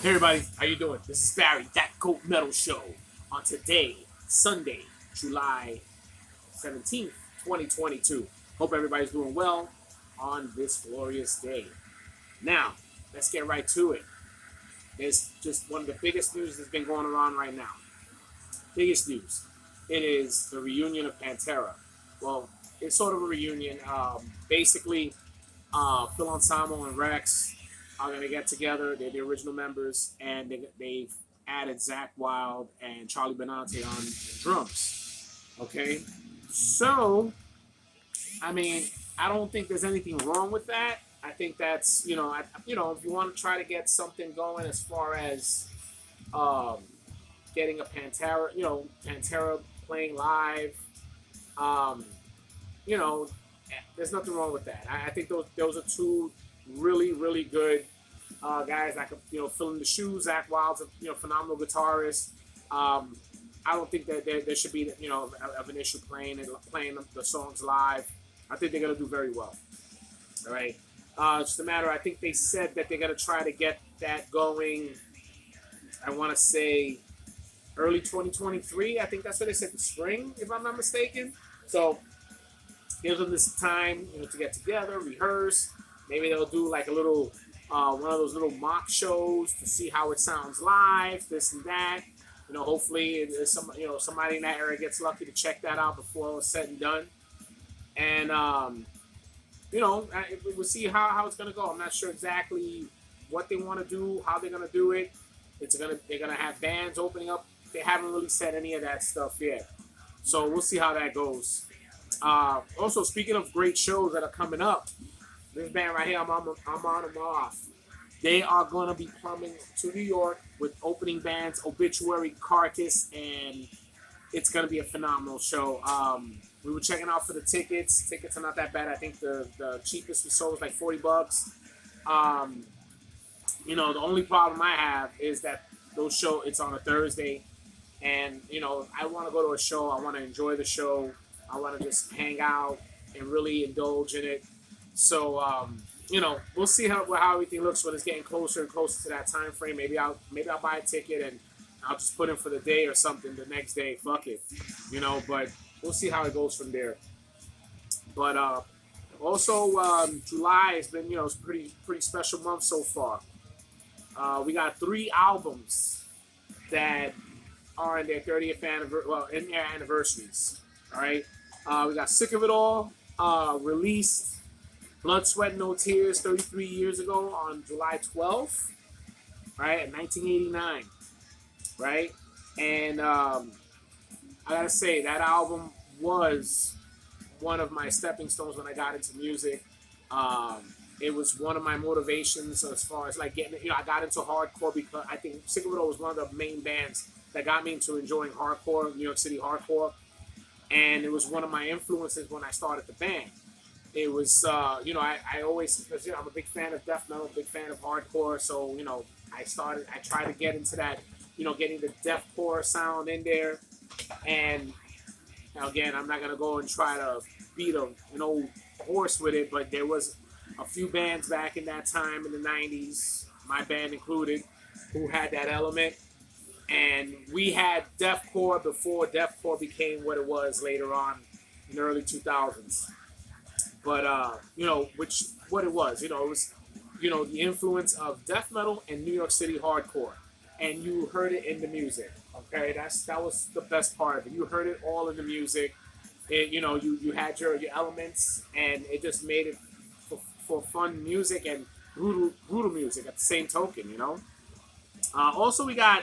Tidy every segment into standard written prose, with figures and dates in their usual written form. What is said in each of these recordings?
Hey everybody, how you doing? This is Barry, That Goat Metal Show. On today, Sunday, July 17th, 2022. Hope everybody's doing well on this glorious day. Now, let's get right to it. There's just one of the biggest news that's been going around right now. Biggest news. It is the reunion of Pantera. Well, it's sort of a reunion. Basically, Phil Anselmo and Rex are going to get together. They're the original members, and they've added Zach Wild and Charlie Benante on drums. Okay, so I mean, I don't think there's anything wrong with that. I think that's if you want to try to get something going as far as um, getting a Pantera playing live, um, you know, there's nothing wrong with that. I think those are two really good guys that could fill in the shoes. Zach Wild's a phenomenal guitarist. I don't think that there should be of an issue playing the songs live. I think they're gonna do very well. All right. It's just a matter. I think they said that they're gonna try to get that going. I want to say early 2023. I think that's what they said, the spring, if I'm not mistaken. So gives them this time, to get together, rehearse. Maybe they'll do like a little, one of those little mock shows to see how it sounds live, this and that. Hopefully, somebody in that area gets lucky to check that out before it's said and done. And we'll see how it's gonna go. I'm not sure exactly what they want to do, how they're gonna do it. They're gonna have bands opening up. They haven't really said any of that stuff yet, so we'll see how that goes. Also, speaking of great shows that are coming up, this band right here, I'm on them off. They are going to be coming to New York with opening bands, Obituary, Carcass, and it's going to be a phenomenal show. We were checking out for the tickets. Tickets are not that bad. I think the cheapest we sold was like $40. Um, the only problem I have is that it's on a Thursday, and I want to go to a show. I want to enjoy the show. I want to just hang out and really indulge in it. So we'll see how everything looks when it's getting closer and closer to that time frame. Maybe I'll buy a ticket and I'll just put in for the day or something the next day. Fuck it, But we'll see how it goes from there. But also July has been it's pretty special month so far. We got 3 albums that are in their 30th anniversary. Well, in their anniversaries. All right. We got Sick of It All, released Blood, Sweat, No Tears 33 years ago on July 12th, right, in 1989, right? And I gotta say, that album was one of my stepping stones when I got into music. It was one of my motivations as far as like getting, I got into hardcore because I think Sick of It All was one of the main bands that got me into enjoying hardcore, New York City hardcore. And it was one of my influences when I started the band. It was, I always, because, I'm a big fan of death metal, big fan of hardcore. So, I tried to get into that, getting the deathcore sound in there. And again, I'm not going to go and try to beat an old horse with it, but there was a few bands back in that time in the 90s, my band included, who had that element. And we had deathcore before deathcore became what it was later on in the early 2000s. But what it was, it was, the influence of death metal and New York City hardcore, and you heard it in the music. Okay, that was the best part of it. You heard it all in the music. You had your elements, and it just made it for fun music and brutal music at the same token. Also, we got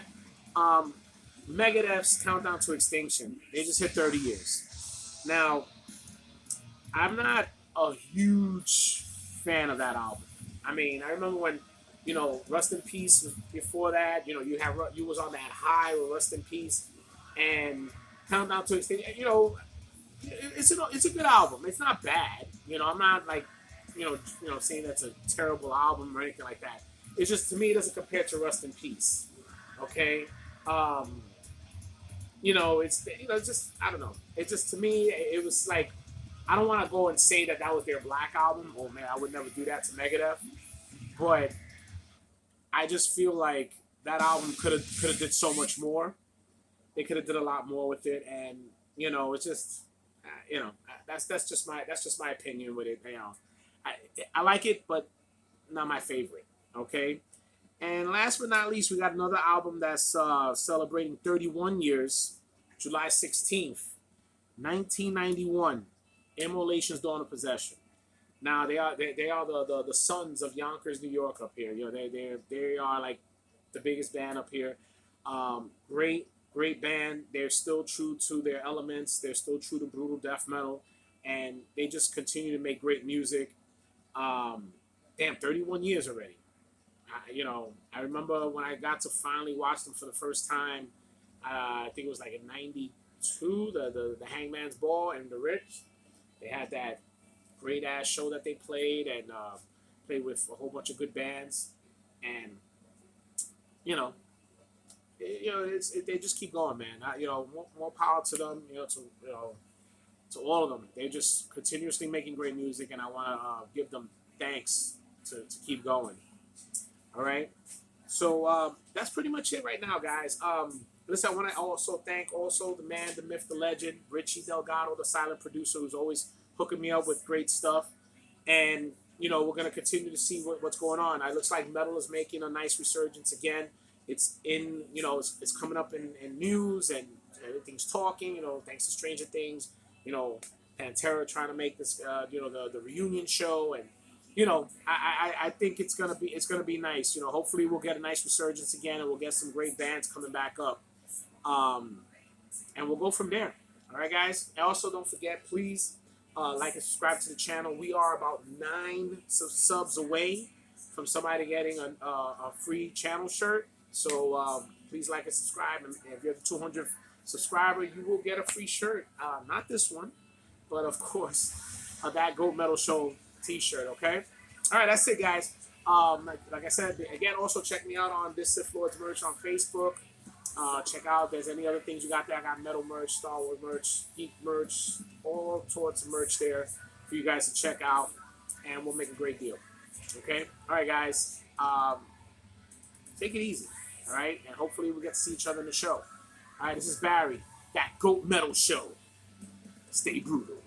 Megadeth's Countdown to Extinction. They just hit 30 years. Now, I'm not a huge fan of that album. I mean, I remember when, Rust in Peace was before that. You was on that high with Rust in Peace, and Countdown to Extinction. It's a good album. It's not bad. I'm not like, saying that's a terrible album or anything like that. It's just, to me, it doesn't compare to Rust in Peace. Okay. It's just, I don't know. It just, to me, it was like, I don't want to go and say that was their Black album. Oh man, I would never do that to Megadeth. But I just feel like that album could have did so much more. They could have did a lot more with it, and it's just that's just my opinion with it. I I like it, but not my favorite. Okay, and last but not least, we got another album that's celebrating 31 years, July 16th, 1991. Immolation's Dawn of Possession. Now they are the sons of Yonkers, New York up here. They are like the biggest band up here. Great band. They're still true to their elements. They're still true to brutal death metal, and they just continue to make great music. Damn, 31 years already. I remember when I got to finally watch them for the first time. I think it was like in '92, the Hangman's Ball and the Rich. They had that great ass show that they played and played with a whole bunch of good bands, and you know, they just keep going, man. More power to them. To all of them. They're just continuously making great music, and I want to give them thanks to keep going. All right. So that's pretty much it right now, guys. Listen, I want to also thank also the man, the myth, the legend, Richie Delgado, the silent producer, who's always hooking me up with great stuff. And we're gonna continue to see what's going on. It looks like metal is making a nice resurgence again. It's in it's coming up in news and everything's talking. Thanks to Stranger Things. Pantera trying to make this the reunion show, and I think it's gonna be nice. Hopefully we'll get a nice resurgence again, and we'll get some great bands coming back up. Um, and we'll go from there. All right, guys. And also, don't forget, please like and subscribe to the channel. We are about 9 subs away from somebody getting a free channel shirt. So please like and subscribe. And if you're the 200th subscriber, you will get a free shirt. Not this one, but of course, that Goat Metal Show T-shirt. Okay. All right, that's it, guys. Like I said, again, also check me out on This Sith Lord's merch on Facebook. Check out if there's any other things you got there. I got metal merch, Star Wars merch, geek merch, all sorts of merch there for you guys to check out, and we'll make a great deal. Okay? All right, guys. Take it easy. All right? And hopefully we get to see each other in the show. All right, this is Barry, that Goat Metal Show. Stay brutal.